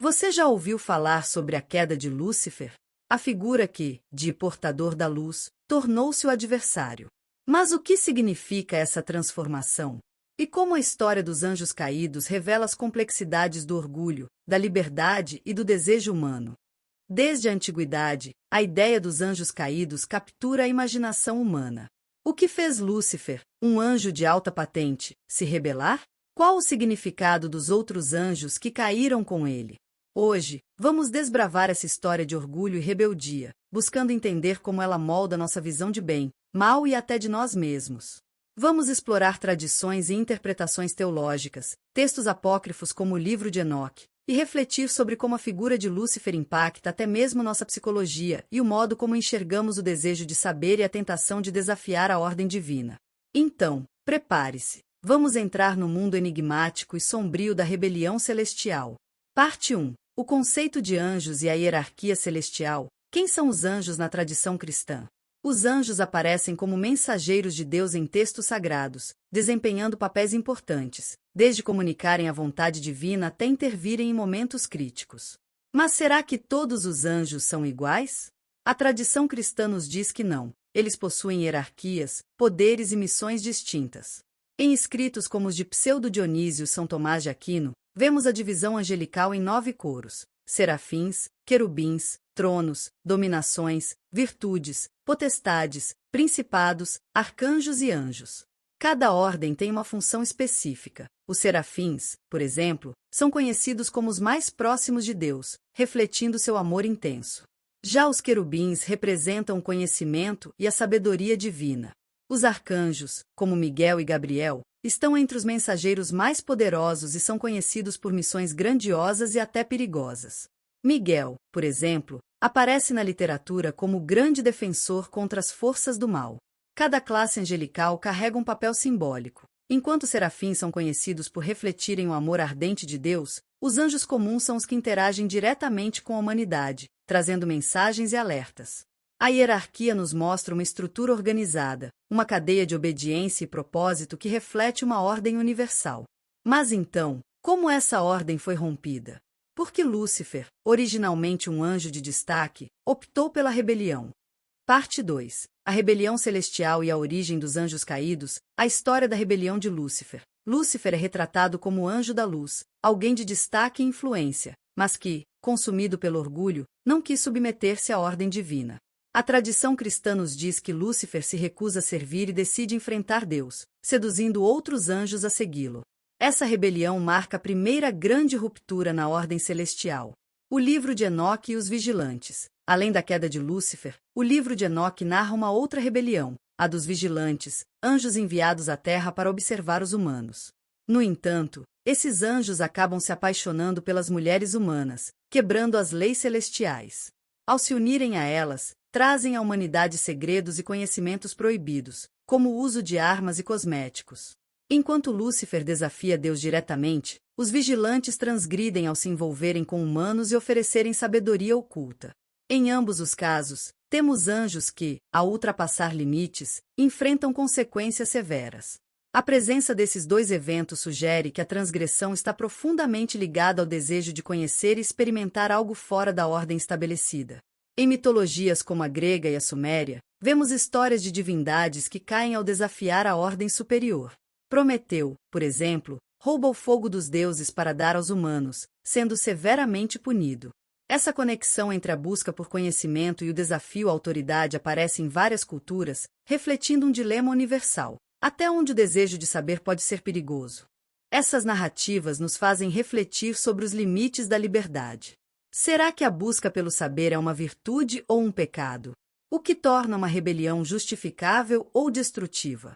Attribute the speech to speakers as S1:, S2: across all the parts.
S1: Você já ouviu falar sobre a queda de Lúcifer? A figura que, de portador da luz, tornou-se o adversário. Mas o que significa essa transformação? E como a história dos anjos caídos revela as complexidades do orgulho, da liberdade e do desejo humano? Desde a antiguidade, a ideia dos anjos caídos captura a imaginação humana. O que fez Lúcifer, um anjo de alta patente, se rebelar? Qual o significado dos outros anjos que caíram com ele? Hoje, vamos desbravar essa história de orgulho e rebeldia, buscando entender como ela molda nossa visão de bem, mal e até de nós mesmos. Vamos explorar tradições e interpretações teológicas, textos apócrifos como o livro de Enoque, e refletir sobre como a figura de Lúcifer impacta até mesmo nossa psicologia e o modo como enxergamos o desejo de saber e a tentação de desafiar a ordem divina. Então, prepare-se. Vamos entrar no mundo enigmático e sombrio da rebelião celestial. Parte 1. O conceito de anjos e a hierarquia celestial. Quem são os anjos na tradição cristã? Os anjos aparecem como mensageiros de Deus em textos sagrados, desempenhando papéis importantes, desde comunicarem a vontade divina até intervirem em momentos críticos. Mas será que todos os anjos são iguais? A tradição cristã nos diz que não. Eles possuem hierarquias, poderes e missões distintas. Em escritos como os de Pseudo-Dionísio e São Tomás de Aquino, vemos a divisão angelical em 9 coros: serafins, querubins, tronos, dominações, virtudes, potestades, principados, arcanjos e anjos. Cada ordem tem uma função específica. Os serafins, por exemplo, são conhecidos como os mais próximos de Deus, refletindo seu amor intenso. Já os querubins representam o conhecimento e a sabedoria divina. Os arcanjos, como Miguel e Gabriel, estão entre os mensageiros mais poderosos e são conhecidos por missões grandiosas e até perigosas. Miguel, por exemplo, aparece na literatura como o grande defensor contra as forças do mal. Cada classe angelical carrega um papel simbólico. Enquanto os serafins são conhecidos por refletirem o amor ardente de Deus, os anjos comuns são os que interagem diretamente com a humanidade, trazendo mensagens e alertas. A hierarquia nos mostra uma estrutura organizada, uma cadeia de obediência e propósito que reflete uma ordem universal. Mas então, como essa ordem foi rompida? Porque Lúcifer, originalmente um anjo de destaque, optou pela rebelião. Parte 2. A rebelião celestial e a origem dos anjos caídos, a história da rebelião de Lúcifer. Lúcifer é retratado como o anjo da luz, alguém de destaque e influência, mas que, consumido pelo orgulho, não quis submeter-se à ordem divina. A tradição cristã nos diz que Lúcifer se recusa a servir e decide enfrentar Deus, seduzindo outros anjos a segui-lo. Essa rebelião marca a primeira grande ruptura na ordem celestial. O livro de Enoque e os vigilantes. Além da queda de Lúcifer, o livro de Enoque narra uma outra rebelião, a dos vigilantes, anjos enviados à Terra para observar os humanos. No entanto, esses anjos acabam se apaixonando pelas mulheres humanas, quebrando as leis celestiais. Ao se unirem a elas, trazem à humanidade segredos e conhecimentos proibidos, como o uso de armas e cosméticos. Enquanto Lúcifer desafia Deus diretamente, os vigilantes transgridem ao se envolverem com humanos e oferecerem sabedoria oculta. Em ambos os casos, temos anjos que, ao ultrapassar limites, enfrentam consequências severas. A presença desses dois eventos sugere que a transgressão está profundamente ligada ao desejo de conhecer e experimentar algo fora da ordem estabelecida. Em mitologias como a grega e a suméria, vemos histórias de divindades que caem ao desafiar a ordem superior. Prometeu, por exemplo, rouba o fogo dos deuses para dar aos humanos, sendo severamente punido. Essa conexão entre a busca por conhecimento e o desafio à autoridade aparece em várias culturas, refletindo um dilema universal: até onde o desejo de saber pode ser perigoso? Essas narrativas nos fazem refletir sobre os limites da liberdade. Será que a busca pelo saber é uma virtude ou um pecado? O que torna uma rebelião justificável ou destrutiva?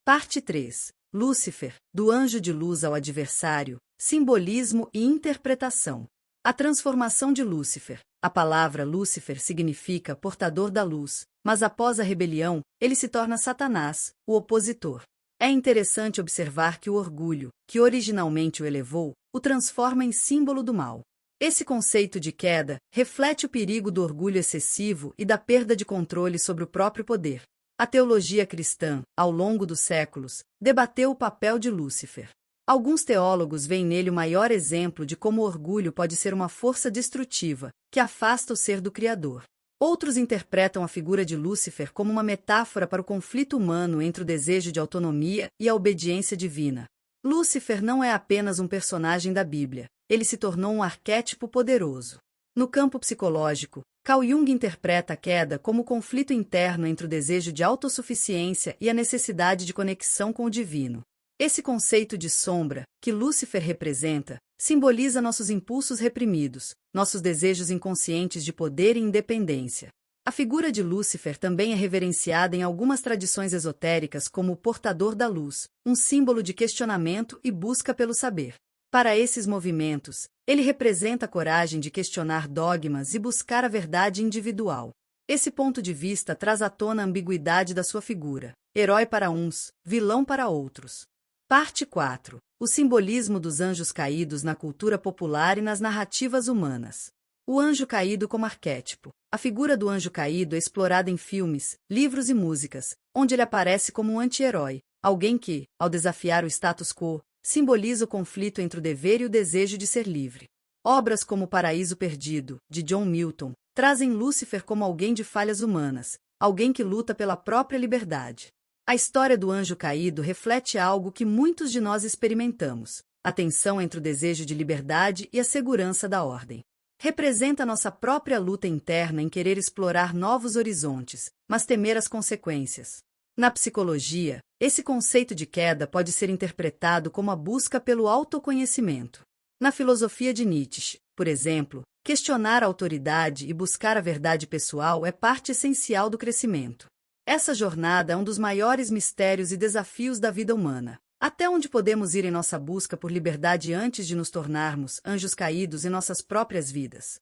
S1: Parte 3. Lúcifer, do anjo de luz ao adversário, simbolismo e interpretação. A transformação de Lúcifer. A palavra Lúcifer significa portador da luz, mas após a rebelião, ele se torna Satanás, o opositor. É interessante observar que o orgulho, que originalmente o elevou, o transforma em símbolo do mal. Esse conceito de queda reflete o perigo do orgulho excessivo e da perda de controle sobre o próprio poder. A teologia cristã, ao longo dos séculos, debateu o papel de Lúcifer. Alguns teólogos veem nele o maior exemplo de como o orgulho pode ser uma força destrutiva, que afasta o ser do Criador. Outros interpretam a figura de Lúcifer como uma metáfora para o conflito humano entre o desejo de autonomia e a obediência divina. Lúcifer não é apenas um personagem da Bíblia, ele se tornou um arquétipo poderoso. No campo psicológico, Carl Jung interpreta a queda como o conflito interno entre o desejo de autossuficiência e a necessidade de conexão com o divino. Esse conceito de sombra, que Lúcifer representa, simboliza nossos impulsos reprimidos, nossos desejos inconscientes de poder e independência. A figura de Lúcifer também é reverenciada em algumas tradições esotéricas como o portador da luz, um símbolo de questionamento e busca pelo saber. Para esses movimentos, ele representa a coragem de questionar dogmas e buscar a verdade individual. Esse ponto de vista traz à tona a ambiguidade da sua figura, herói para uns, vilão para outros. Parte 4. O simbolismo dos anjos caídos na cultura popular e nas narrativas humanas. O anjo caído como arquétipo. A figura do anjo caído é explorada em filmes, livros e músicas, onde ele aparece como um anti-herói, alguém que, ao desafiar o status quo, simboliza o conflito entre o dever e o desejo de ser livre. Obras como O Paraíso Perdido, de John Milton, trazem Lúcifer como alguém de falhas humanas, alguém que luta pela própria liberdade. A história do anjo caído reflete algo que muitos de nós experimentamos: a tensão entre o desejo de liberdade e a segurança da ordem. Representa nossa própria luta interna em querer explorar novos horizontes, mas temer as consequências. Na psicologia, esse conceito de queda pode ser interpretado como a busca pelo autoconhecimento. Na filosofia de Nietzsche, por exemplo, questionar a autoridade e buscar a verdade pessoal é parte essencial do crescimento. Essa jornada é um dos maiores mistérios e desafios da vida humana. Até onde podemos ir em nossa busca por liberdade antes de nos tornarmos anjos caídos em nossas próprias vidas?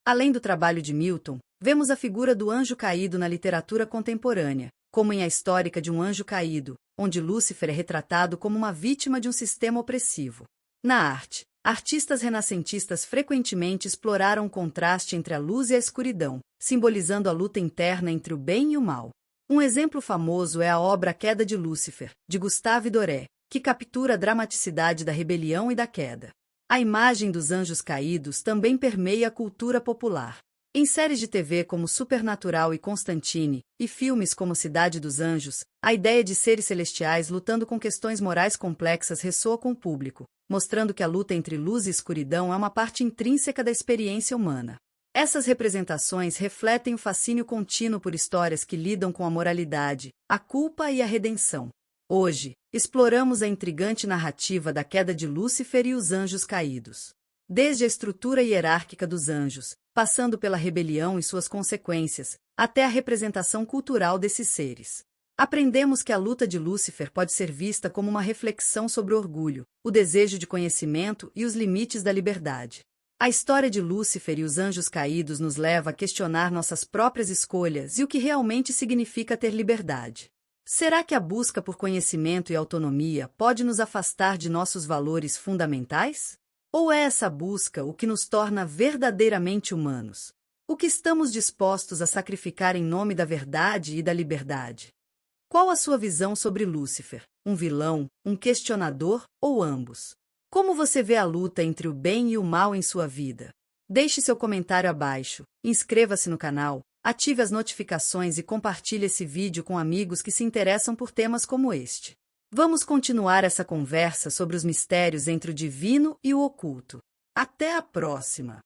S1: Além do trabalho de Milton, vemos a figura do anjo caído na literatura contemporânea, como em A Histórica de um Anjo Caído, onde Lúcifer é retratado como uma vítima de um sistema opressivo. Na arte, artistas renascentistas frequentemente exploraram o contraste entre a luz e a escuridão, simbolizando a luta interna entre o bem e o mal. Um exemplo famoso é a obra A Queda de Lúcifer, de Gustave Doré, que captura a dramaticidade da rebelião e da queda. A imagem dos anjos caídos também permeia a cultura popular. Em séries de TV como Supernatural e Constantine, e filmes como Cidade dos Anjos, a ideia de seres celestiais lutando com questões morais complexas ressoa com o público, mostrando que a luta entre luz e escuridão é uma parte intrínseca da experiência humana. Essas representações refletem o fascínio contínuo por histórias que lidam com a moralidade, a culpa e a redenção. Hoje, exploramos a intrigante narrativa da queda de Lúcifer e os anjos caídos. Desde a estrutura hierárquica dos anjos, passando pela rebelião e suas consequências, até a representação cultural desses seres. Aprendemos que a luta de Lúcifer pode ser vista como uma reflexão sobre o orgulho, o desejo de conhecimento e os limites da liberdade. A história de Lúcifer e os anjos caídos nos leva a questionar nossas próprias escolhas e o que realmente significa ter liberdade. Será que a busca por conhecimento e autonomia pode nos afastar de nossos valores fundamentais? Ou é essa busca o que nos torna verdadeiramente humanos? O que estamos dispostos a sacrificar em nome da verdade e da liberdade? Qual a sua visão sobre Lúcifer? Um vilão, um questionador ou ambos? Como você vê a luta entre o bem e o mal em sua vida? Deixe seu comentário abaixo, inscreva-se no canal, ative as notificações e compartilhe esse vídeo com amigos que se interessam por temas como este. Vamos continuar essa conversa sobre os mistérios entre o divino e o oculto. Até a próxima!